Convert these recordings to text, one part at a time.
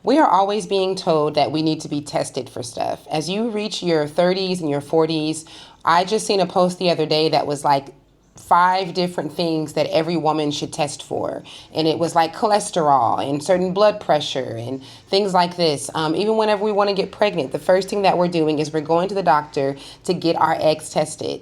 We are always being told that we need to be tested for stuff. As you reach your 30s and your 40s, I just seen a post the other day that was like 5 different things that every woman should test for. And it was like cholesterol and certain blood pressure and things like this. Even whenever we want to get pregnant, the first thing that we're doing is we're going to the doctor to get our eggs tested.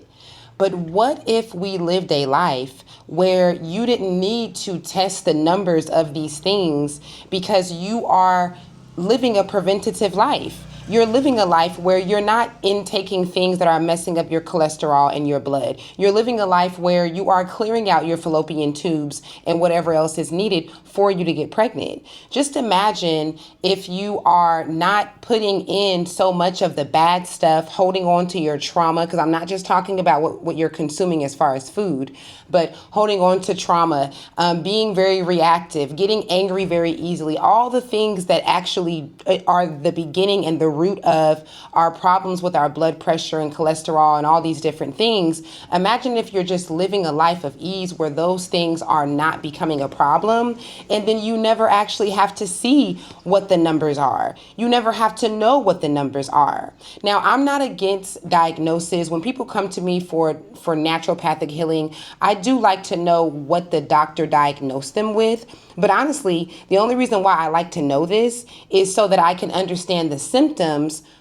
But what if we lived a life where you didn't need to test the numbers of these things because you are living a preventative life? You're living a life where you're not intaking things that are messing up your cholesterol and your blood. You're living a life where you are clearing out your fallopian tubes and whatever else is needed for you to get pregnant. Just imagine if you are not putting in so much of the bad stuff, holding on to your trauma, because I'm not just talking about what you're consuming as far as food, but holding on to trauma, being very reactive, getting angry very easily, all the things that actually are the beginning and the root of our problems with our blood pressure and cholesterol and all these different things. Imagine if you're just living a life of ease where those things are not becoming a problem, and then you never actually have to see what the numbers are. You never have to know what the numbers are. Now, I'm not against diagnosis. When people come to me for naturopathic healing, I do like to know what the doctor diagnosed them with. But honestly, the only reason why I like to know this is so that I can understand the symptoms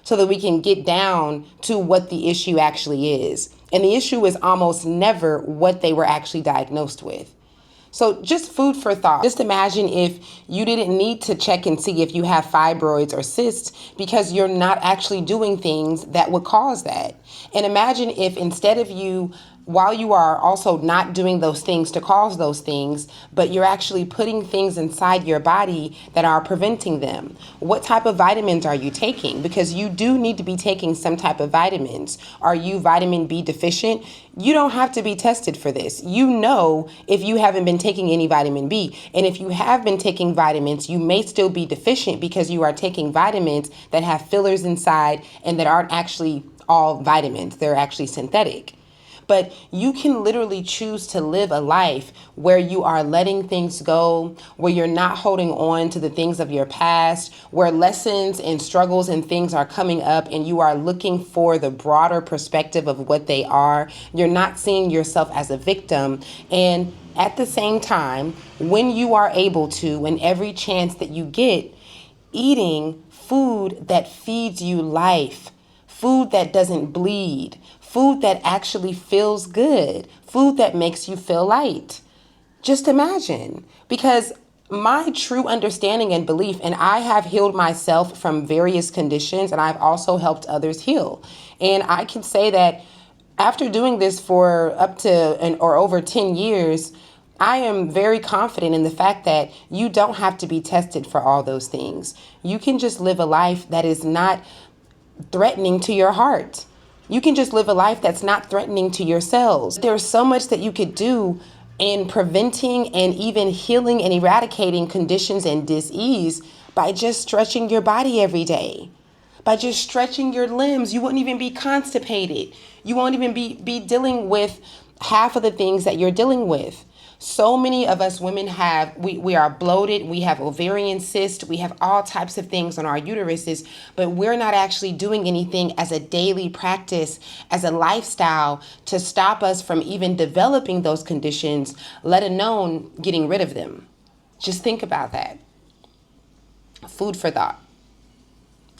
so that we can get down to what the issue actually is. And the issue is almost never what they were actually diagnosed with. So just food for thought. Just imagine if you didn't need to check and see if you have fibroids or cysts because you're not actually doing things that would cause that. And imagine if instead of you, while you are also not doing those things to cause those things, but you're actually putting things inside your body that are preventing them. What type of vitamins are you taking? Because you do need to be taking some type of vitamins. Are you vitamin B deficient? You don't have to be tested for this. You know if you haven't been taking any vitamin B. And if you have been taking vitamins, you may still be deficient because you are taking vitamins that have fillers inside and that aren't actually all vitamins. They're actually synthetic. But you can literally choose to live a life where you are letting things go, where you're not holding on to the things of your past, where lessons and struggles and things are coming up and you are looking for the broader perspective of what they are. You're not seeing yourself as a victim. And at the same time, when you are able to, and every chance that you get, eating food that feeds you life, food that doesn't bleed, food that actually feels good, food that makes you feel light. Just imagine, because my true understanding and belief, and I have healed myself from various conditions, and I've also helped others heal. And I can say that after doing this for up to or over 10 years, I am very confident in the fact that you don't have to be tested for all those things. You can just live a life that is not threatening to your heart. You can just live a life that's not threatening to your cells. There's so much that you could do in preventing and even healing and eradicating conditions and dis-ease by just stretching your body every day. By just stretching your limbs, you wouldn't even be constipated. You won't even be dealing with half of the things that you're dealing with. So many of us women we are bloated, we have ovarian cysts, we have all types of things on our uteruses, but we're not actually doing anything as a daily practice, as a lifestyle to stop us from even developing those conditions, let alone getting rid of them. Just think about that. Food for thought.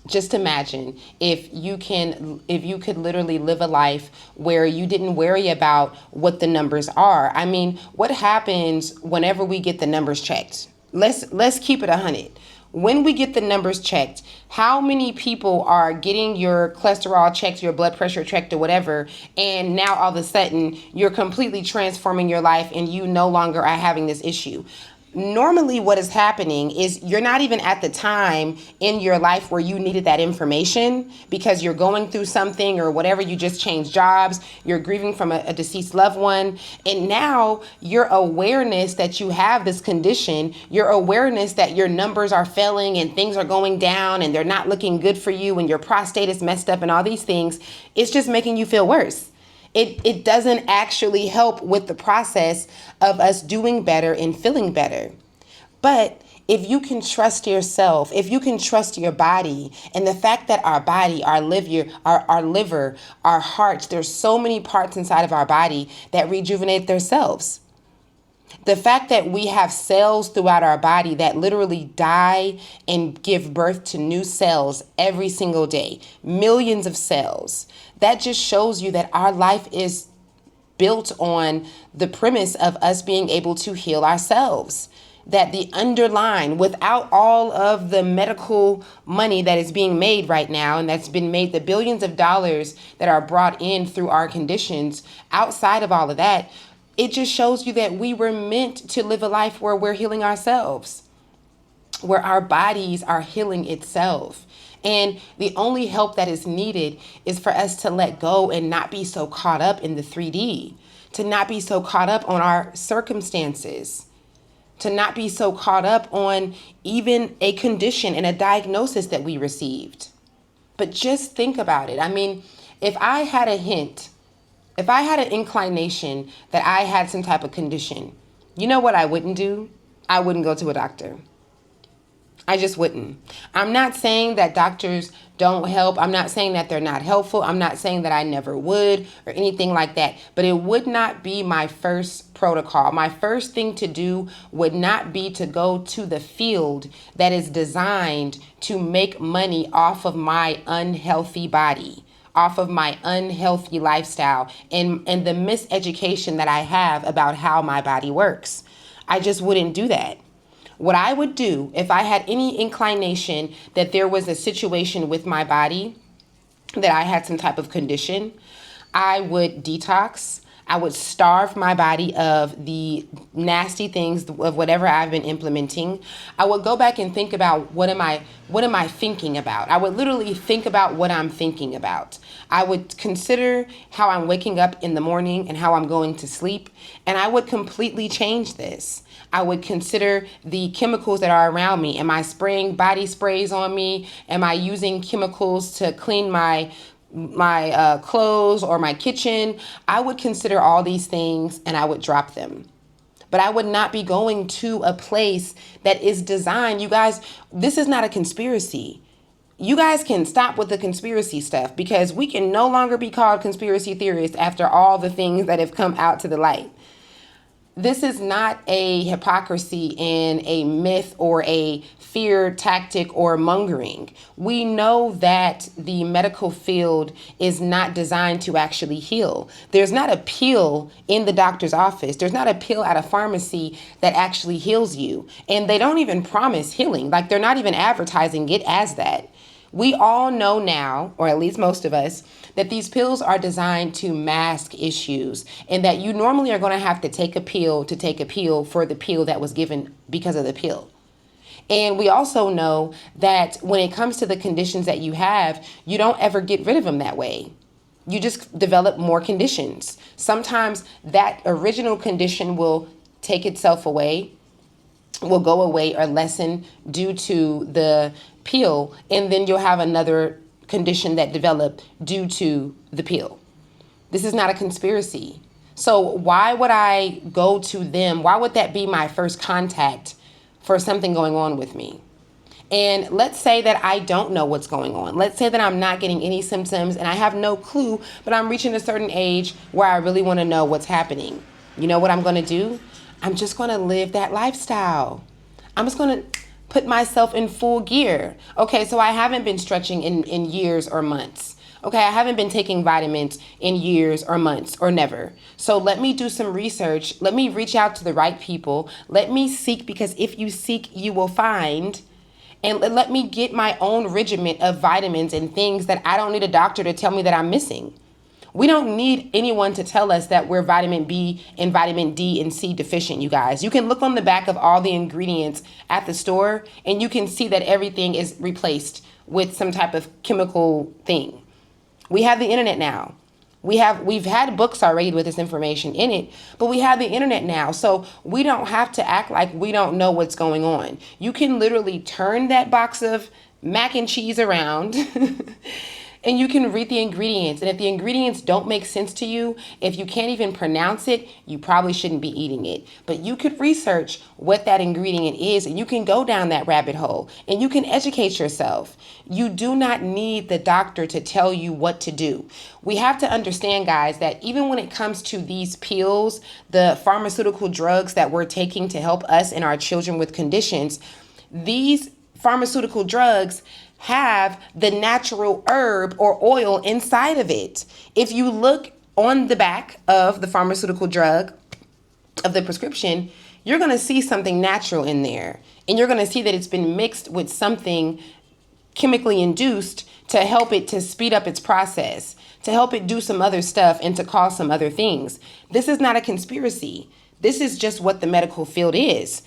Just imagine if you could literally live a life where you didn't worry about what the numbers are. I mean, what happens whenever we get the numbers checked? Let's keep it 100. When we get the numbers checked, how many people are getting your cholesterol checked, your blood pressure checked or whatever, and now all of a sudden you're completely transforming your life and you no longer are having this issue? Normally what is happening is you're not even at the time in your life where you needed that information because you're going through something or whatever. You just changed jobs, you're grieving from a deceased loved one, and now your awareness that you have this condition, your awareness that your numbers are failing and things are going down and they're not looking good for you and your prostate is messed up and all these things, it's just making you feel worse. It doesn't actually help with the process of us doing better and feeling better. But If you can trust yourself, if you can trust your body, and the fact that our body, our liver, our hearts, there's so many parts inside of our body that rejuvenate themselves. The fact that we have cells throughout our body that literally die and give birth to new cells every single day, millions of cells, that just shows you that our life is built on the premise of us being able to heal ourselves. That the underlying, without all of the medical money that is being made right now, and that's been made, the billions of dollars that are brought in through our conditions, outside of all of that, it just shows you that we were meant to live a life where we're healing ourselves, where our bodies are healing itself. And the only help that is needed is for us to let go and not be so caught up in the 3D, to not be so caught up on our circumstances, to not be so caught up on even a condition and a diagnosis that we received. But just think about it. I mean, if I had a hint, if I had an inclination that I had some type of condition, you know what I wouldn't do? I wouldn't go to a doctor. I just wouldn't. I'm not saying that doctors don't help. I'm not saying that they're not helpful. I'm not saying that I never would or anything like that. But it would not be my first protocol. My first thing to do would not be to go to the field that is designed to make money off of my unhealthy body, off of my unhealthy lifestyle, and the miseducation that I have about how my body works. I just wouldn't do that. What I would do if I had any inclination that there was a situation with my body, that I had some type of condition, I would detox. I would starve my body of the nasty things, of whatever I've been implementing. I would go back and think about what am I thinking about? I would literally think about what I'm thinking about. I would consider how I'm waking up in the morning and how I'm going to sleep, and I would completely change this. I would consider the chemicals that are around me. Am I spraying body sprays on me? Am I using chemicals to clean my clothes or my kitchen? I would consider all these things and I would drop them. But I would not be going to a place that is designed. You guys, this is not a conspiracy. You guys can stop with the conspiracy stuff, because we can no longer be called conspiracy theorists after all the things that have come out to the light. This is not a hypocrisy and a myth or a fear tactic or mongering. We know that the medical field is not designed to actually heal. There's not a pill in the doctor's office. There's not a pill at a pharmacy that actually heals you. And they don't even promise healing. Like, they're not even advertising it as that. We all know now, or at least most of us, that these pills are designed to mask issues, and that you normally are going to have to take a pill to take a pill for the pill that was given because of the pill. And we also know that when it comes to the conditions that you have, you don't ever get rid of them that way. You just develop more conditions. Sometimes that original condition will take itself away, will go away or lessen due to the pill, and then you'll have another condition that developed due to the pill. This is not a conspiracy. So why would I go to them? Why would that be my first contact for something going on with me? And let's say that I don't know what's going on. Let's say that I'm not getting any symptoms and I have no clue, but I'm reaching a certain age where I really want to know what's happening. You know what I'm going to do? I'm just going to live that lifestyle. I'm just going to put myself in full gear. Okay, so I haven't been stretching in years or months. Okay, I haven't been taking vitamins in years or months or never. So let me do some research. Let me reach out to the right people. Let me seek, because if you seek, you will find. And let me get my own regimen of vitamins and things that I don't need a doctor to tell me that I'm missing. We don't need anyone to tell us that we're vitamin B and vitamin D and C deficient, you guys. You can look on the back of all the ingredients at the store and you can see that everything is replaced with some type of chemical thing. We have the internet now. We've had books already with this information in it, but we have the internet now. So we don't have to act like we don't know what's going on. You can literally turn that box of mac and cheese around And you can read the ingredients. And if the ingredients don't make sense to you, if you can't even pronounce it, you probably shouldn't be eating it. But you could research what that ingredient is, and you can go down that rabbit hole and you can educate yourself. You do not need the doctor to tell you what to do. We have to understand, guys, that even when it comes to these pills, the pharmaceutical drugs that we're taking to help us and our children with conditions, these pharmaceutical drugs have the natural herb or oil inside of it. If you look on the back of the pharmaceutical drug, of the prescription, you're going to see something natural in there. And you're going to see that it's been mixed with something chemically induced to help it to speed up its process, to help it do some other stuff and to cause some other things. This is not a conspiracy. This is just what the medical field is.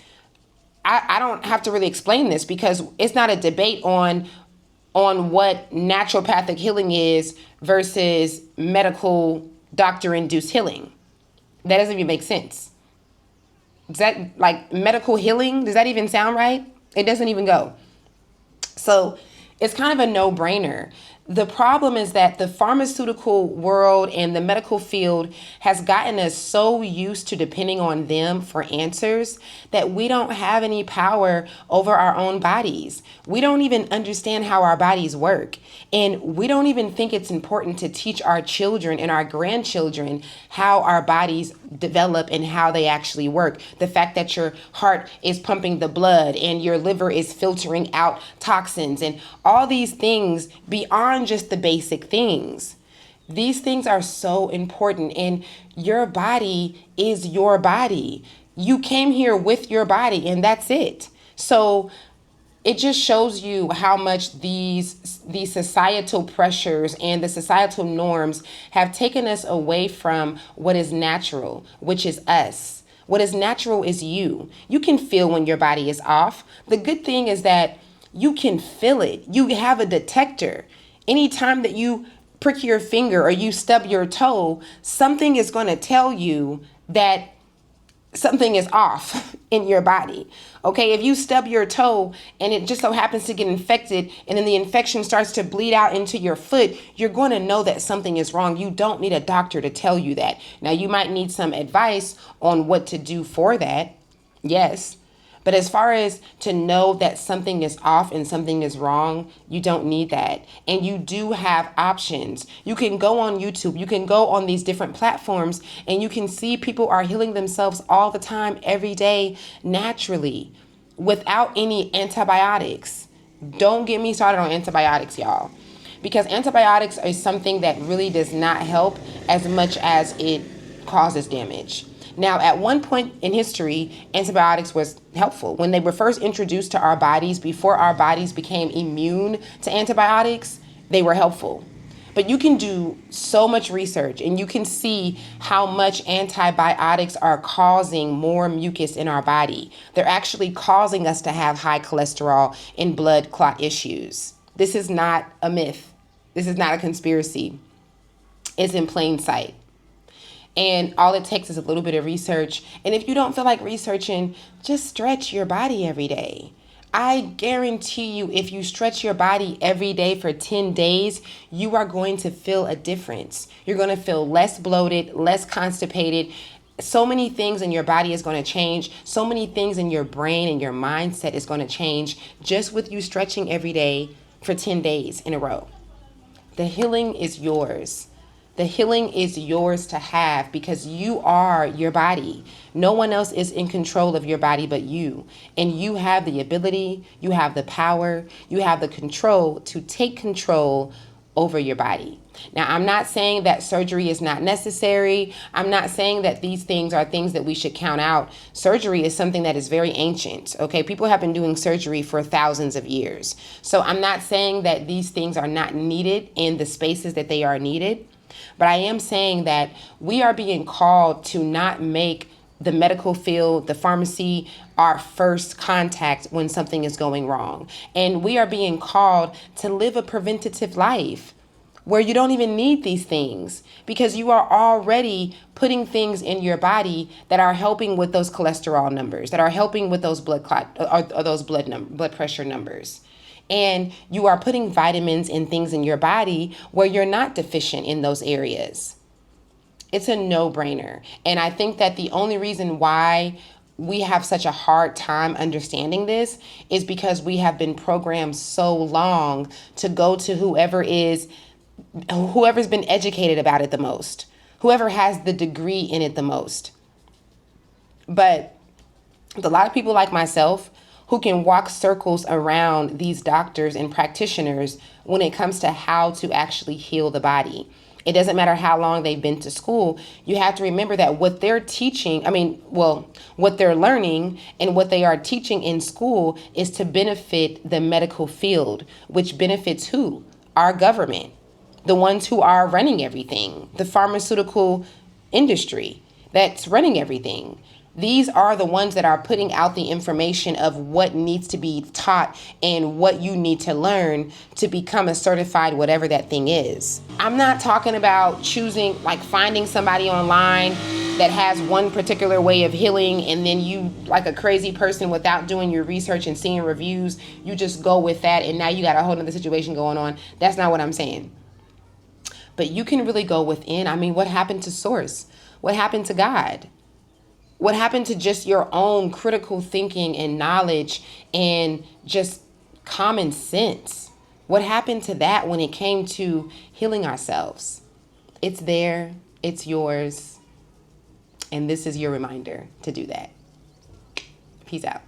I don't have to really explain this because it's not a debate on what naturopathic healing is versus medical doctor-induced healing. That doesn't even make sense. Is that like medical healing? Does that even sound right? It doesn't even go. So it's kind of a no-brainer. The problem is that the pharmaceutical world and the medical field has gotten us so used to depending on them for answers that we don't have any power over our own bodies. We don't even understand how our bodies work. And we don't even think it's important to teach our children and our grandchildren how our bodies develop and how they actually work. The fact that your heart is pumping the blood and your liver is filtering out toxins and all these things beyond just the basic things. These things are so important, and your body is your body. You came here with your body, and that's it. So it just shows you how much these societal pressures and the societal norms have taken us away from what is natural, which is us. What is natural is you. You can feel when your body is off. The good thing is that you can feel it. You have a detector. Anytime that you prick your finger or you stub your toe, something is going to tell you that something is off in your body. Okay, if you stub your toe and it just so happens to get infected and then the infection starts to bleed out into your foot, you're going to know that something is wrong. You don't need a doctor to tell you that. Now, you might need some advice on what to do for that. Yes. But as far as to know that something is off and something is wrong, you don't need that. And you do have options. You can go on YouTube. You can go on these different platforms and you can see people are healing themselves all the time, every day, naturally, without any antibiotics. Don't get me started on antibiotics, y'all. Because antibiotics is something that really does not help as much as it causes damage. Now, at one point in history, antibiotics was helpful. When they were first introduced to our bodies, before our bodies became immune to antibiotics, they were helpful. But you can do so much research and you can see how much antibiotics are causing more mucus in our body. They're actually causing us to have high cholesterol and blood clot issues. This is not a myth. This is not a conspiracy. It's in plain sight. And all it takes is a little bit of research. And if you don't feel like researching, just stretch your body every day. I guarantee you, if you stretch your body every day for 10 days, you are going to feel a difference. You're going to feel less bloated, less constipated. So many things in your body is going to change. So many things in your brain and your mindset is going to change just with you stretching every day for 10 days in a row. The healing is yours. The healing is yours to have because you are your body. No one else is in control of your body but you. And you have the ability, you have the power, you have the control to take control over your body. Now, I'm not saying that surgery is not necessary. I'm not saying that these things are things that we should count out. Surgery is something that is very ancient, okay? People have been doing surgery for thousands of years. So I'm not saying that these things are not needed in the spaces that they are needed. But I am saying that we are being called to not make the medical field, the pharmacy, our first contact when something is going wrong. And we are being called to live a preventative life where you don't even need these things because you are already putting things in your body that are helping with those cholesterol numbers, that are helping with those blood clot or those blood pressure numbers. And you are putting vitamins and things in your body where you're not deficient in those areas. It's a no-brainer. And I think that the only reason why we have such a hard time understanding this is because we have been programmed so long to go to whoever's been educated about it the most, whoever has the degree in it the most. But a lot of people like myself who can walk circles around these doctors and practitioners when it comes to how to actually heal the body. It doesn't matter how long they've been to school. You have to remember that what they're teaching, what they're learning and what they are teaching in school is to benefit the medical field, which benefits who? Our government, the ones who are running everything, the pharmaceutical industry that's running everything. These are the ones that are putting out the information of what needs to be taught and what you need to learn to become a certified whatever that thing is. I'm not talking about choosing, like finding somebody online that has one particular way of healing and then you, like a crazy person without doing your research and seeing reviews, you just go with that and now you got a whole other situation going on. That's not what I'm saying. But you can really go within. I mean, what happened to Source? What happened to God? What happened to just your own critical thinking and knowledge and just common sense? What happened to that when it came to healing ourselves? It's there, it's yours, and this is your reminder to do that. Peace out.